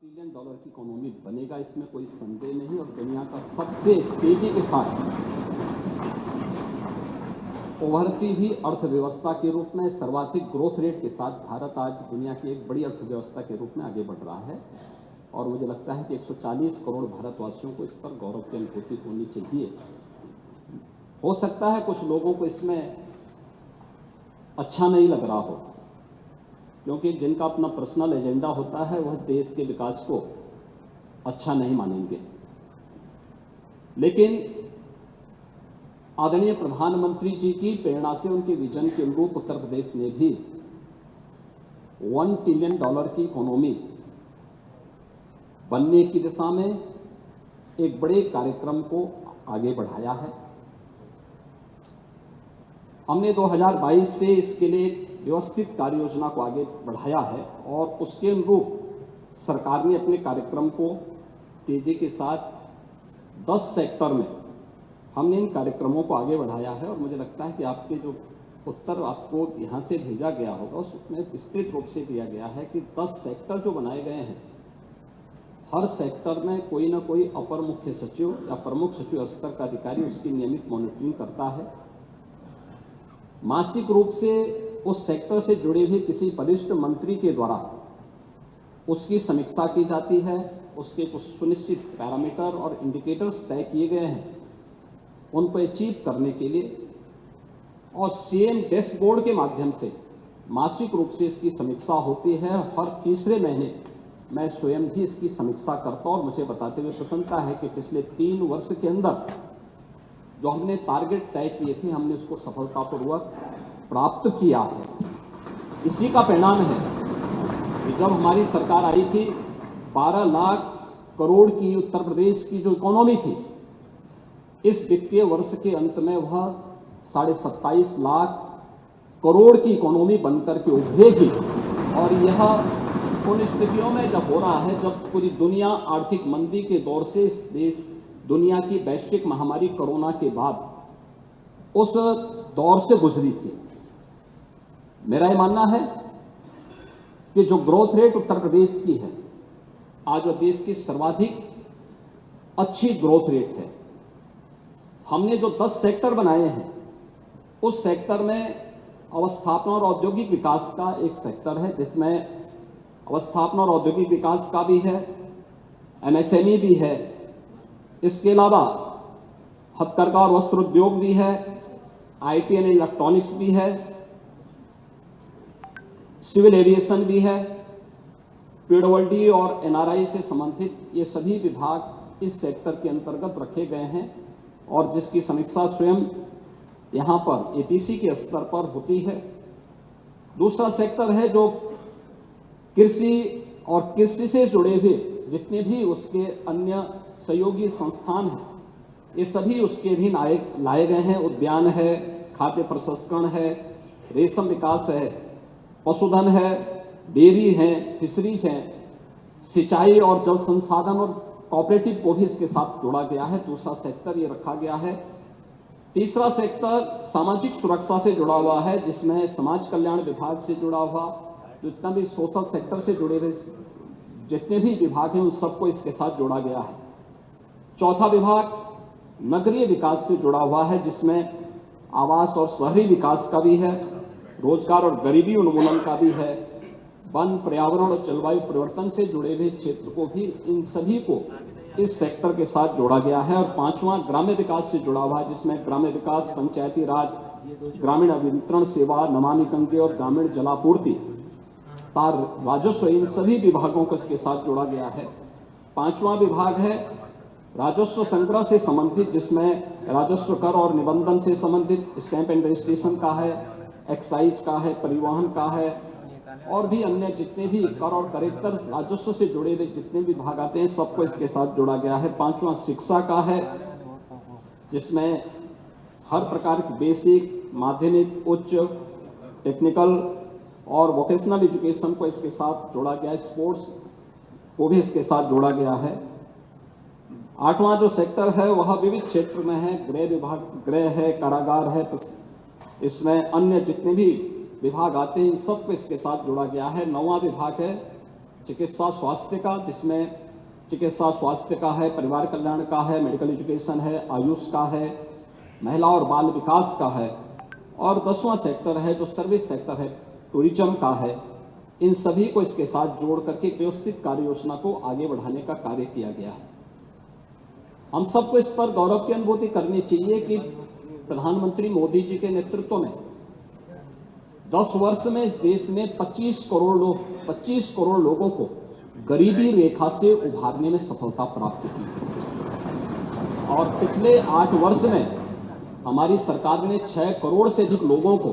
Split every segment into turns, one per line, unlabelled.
Trillion dollar की economy बनेगा, इसमें कोई संदेह नहीं। और दुनिया का सबसे तेजी के साथ उभरती हुई अर्थव्यवस्था के रूप में सर्वाधिक ग्रोथ रेट के साथ भारत आज दुनिया की एक बड़ी अर्थव्यवस्था के रूप में आगे बढ़ रहा है। और मुझे लगता है कि 140 करोड़ भारतवासियों को इस पर गौरव की अनुभूति होनी चाहिए। हो सकता है कुछ लोगों को इसमें अच्छा नहीं लग रहा हो, क्योंकि जिनका अपना पर्सनल एजेंडा होता है वह देश के विकास को अच्छा नहीं मानेंगे। लेकिन आदरणीय प्रधानमंत्री जी की प्रेरणा से, उनके विजन के अनुरूप उत्तर प्रदेश ने भी $1 ट्रिलियन की इकोनॉमी बनने की दिशा में एक बड़े कार्यक्रम को आगे बढ़ाया है। हमने 2022 से इसके लिए एक व्यवस्थित कार्य योजना को आगे बढ़ाया है और उसके अनुरूप सरकार ने अपने कार्यक्रम को तेजी के साथ 10 सेक्टर में हमने इन कार्यक्रमों को आगे बढ़ाया है। और मुझे लगता है कि आपके जो उत्तर आपको यहाँ से भेजा गया होगा उसमें विस्तृत रूप से दिया गया है कि 10 सेक्टर जो बनाए गए हैं, हर सेक्टर में कोई ना कोई अपर मुख्य सचिव या प्रमुख सचिव स्तर का अधिकारी उसकी नियमित मॉनिटरिंग करता है। मासिक रूप से उस सेक्टर से जुड़े हुए किसी वरिष्ठ मंत्री के द्वारा उसकी समीक्षा की जाती है। उसके कुछ सुनिश्चित पैरामीटर और इंडिकेटर्स तय किए गए हैं, उनको अचीव करने के लिए और सीएम डैशबोर्ड के माध्यम से मासिक रूप से इसकी समीक्षा होती है। हर तीसरे महीने मैं स्वयं भी इसकी समीक्षा करता हूं और मुझे बताते हुए प्रसन्नता है कि पिछले 3 वर्ष के अंदर जो हमने टारगेट तय किए थे, हमने उसको सफलतापूर्वक प्राप्त किया है। इसी का परिणाम है कि जब हमारी सरकार आई थी, 12 लाख करोड़ की उत्तर प्रदेश की जो इकोनॉमी थी, इस वित्तीय वर्ष के अंत में वह 27.5 लाख करोड़ की इकोनॉमी बनकर के उभरेगी। और यह उन स्थितियों में जब हो रहा है जब पूरी दुनिया आर्थिक मंदी के दौर से इस देश दुनिया की वैश्विक महामारी कोरोना के बाद उस दौर से गुजरी थी। मेरा यह मानना है कि जो ग्रोथ रेट उत्तर प्रदेश की है, आज वह देश की सर्वाधिक अच्छी ग्रोथ रेट है। हमने जो 10 सेक्टर बनाए हैं, उस सेक्टर में अवस्थापना और औद्योगिक विकास का एक सेक्टर है, जिसमें अवस्थापना और औद्योगिक विकास का भी है, एमएसएमई भी है, इसके अलावा हथकरघा और वस्त्र उद्योग भी है, आईटी एंड इलेक्ट्रॉनिक्स भी है, सिविल एविएशन भी है, पीडब्ल्यूडी और एनआरआई से संबंधित ये सभी विभाग इस सेक्टर के अंतर्गत रखे गए हैं और जिसकी समीक्षा स्वयं यहाँ पर एपीसी के स्तर पर होती है। दूसरा सेक्टर है जो कृषि और कृषि से जुड़े हुए जितने भी उसके अन्य सहयोगी संस्थान हैं, ये सभी उसके भी लाए गए हैं। उद्यान है, खाद्य प्रसंस्करण है, रेशम विकास है, पशुधन है, डेयरी है, फिशरीज है, सिंचाई और जल संसाधन और कोऑपरेटिव को भी इसके साथ जोड़ा गया है। दूसरा सेक्टर ये रखा गया है। तीसरा सेक्टर सामाजिक सुरक्षा से जुड़ा हुआ है, जिसमें समाज कल्याण विभाग से जुड़ा हुआ जितना भी सोशल सेक्टर से जुड़े हुए जितने भी विभाग हैं उन सबको इसके साथ जोड़ा गया है। चौथा विभाग नगरीय विकास से जुड़ा हुआ है, जिसमें आवास और शहरी विकास का भी है, रोजगार और गरीबी उन्मूलन का भी है, वन, पर्यावरण और जलवायु परिवर्तन से जुड़े हुए क्षेत्र को भी, इन सभी को इस सेक्टर के साथ जोड़ा गया है। और पांचवा ग्राम्य विकास से जुड़ा हुआ है, जिसमें ग्राम्य विकास, पंचायती राज, ग्रामीण अभियंत्रण सेवा, नमामि गंगे और ग्रामीण जलापूर्ति, राजस्व, इन सभी विभागों को इसके साथ जोड़ा गया है। पांचवा विभाग है राजस्व संग्रह से संबंधित, जिसमें राजस्व कर और निबंधन से संबंधित स्टैंप एंड रजिस्ट्रेशन का है, एक्साइज का है, परिवहन का है और भी अन्य जितने भी कर और करेक्टर राजस्व से जुड़े हुए जितने भी विभाग आते हैं सबको इसके साथ जोड़ा गया है। पांचवा शिक्षा का है, जिसमें हर प्रकार की बेसिक, माध्यमिक, उच्च, टेक्निकल और वोकेशनल एजुकेशन को इसके साथ जोड़ा गया है। स्पोर्ट्स को भी इसके साथ जोड़ा गया है। 8वां जो सेक्टर है वह विविध क्षेत्र में है, गृह विभाग, गृह है, कारागार है, इसमें अन्य जितने भी विभाग आते हैं इन सबको इसके साथ जोड़ा गया है। 9वां विभाग है चिकित्सा स्वास्थ्य का, जिसमें चिकित्सा स्वास्थ्य का है, परिवार कल्याण का है, मेडिकल एजुकेशन है, आयुष का है, महिला और बाल विकास का है, और 10वां सेक्टर है जो सर्विस सेक्टर है, टूरिज्म का है। इन सभी को इसके साथ जोड़ करके व्यवस्थित कार्य योजना को आगे बढ़ाने का कार्य किया गया है। हम सबको इस पर गौरव की अनुभूति करनी चाहिए कि प्रधानमंत्री मोदी जी के नेतृत्व में 10 वर्ष में इस देश में 25 करोड़ लोगों को गरीबी रेखा से उभारने में सफलता प्राप्त की और पिछले 8 वर्ष में हमारी सरकार ने 6 करोड़ से अधिक लोगों को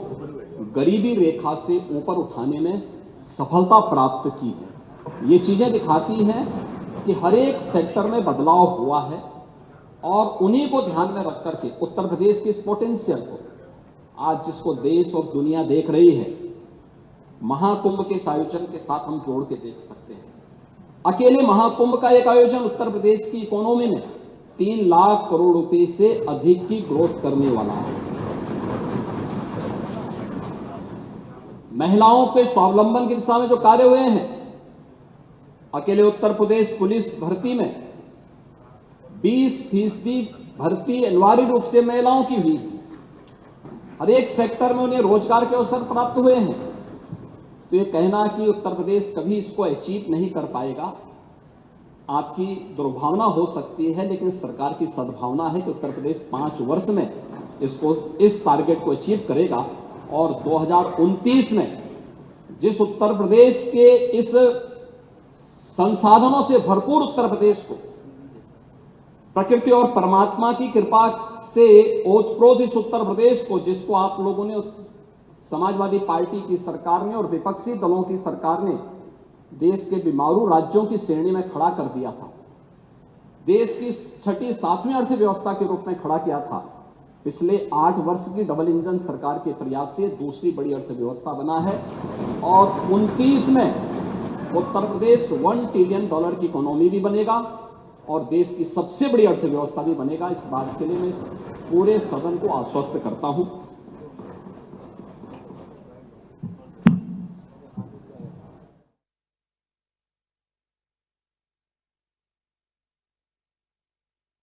गरीबी रेखा से ऊपर उठाने में सफलता प्राप्त की है। ये चीजें दिखाती हैं कि हर एक सेक्टर में बदलाव हुआ है और उन्हीं को ध्यान में रख करके उत्तर प्रदेश की इस पोटेंशियल को आज जिसको देश और दुनिया देख रही है, महाकुंभ के इस आयोजन के साथ हम जोड़ के देख सकते हैं। अकेले महाकुंभ का एक आयोजन उत्तर प्रदेश की इकोनॉमी में 3 लाख करोड़ रुपए से अधिक की ग्रोथ करने वाला है। महिलाओं के स्वावलंबन की दिशा में जो कार्य हुए हैं, अकेले उत्तर प्रदेश पुलिस भर्ती में 20% भर्ती अनिवार्य रूप से महिलाओं की हुई। हर एक सेक्टर में उन्हें रोजगार के अवसर प्राप्त हुए हैं। तो ये कहना कि उत्तर प्रदेश कभी इसको अचीव नहीं कर पाएगा, आपकी दुर्भावना हो सकती है, लेकिन सरकार की सद्भावना है कि उत्तर प्रदेश 5 वर्ष में इस टारगेट को अचीव करेगा और 2029 में जिस उत्तर प्रदेश के इस संसाधनों से भरपूर उत्तर प्रदेश को प्रकृति और परमात्मा की कृपा से ओतप्रोत इस उत्तर प्रदेश को, जिसको आप लोगों ने समाजवादी पार्टी की सरकार ने और विपक्षी दलों की सरकार ने देश के बीमारू राज्यों की श्रेणी में खड़ा कर दिया था, देश की 6ठी 7वीं अर्थव्यवस्था के रूप में खड़ा किया था, पिछले 8 वर्ष की डबल इंजन सरकार के प्रयास से दूसरी बड़ी अर्थव्यवस्था बना है और 29 में उत्तर प्रदेश $1 ट्रिलियन की इकोनॉमी भी बनेगा और देश की सबसे बड़ी अर्थव्यवस्था भी बनेगा। इस बात के लिए मैं पूरे सदन को आश्वस्त करता हूं।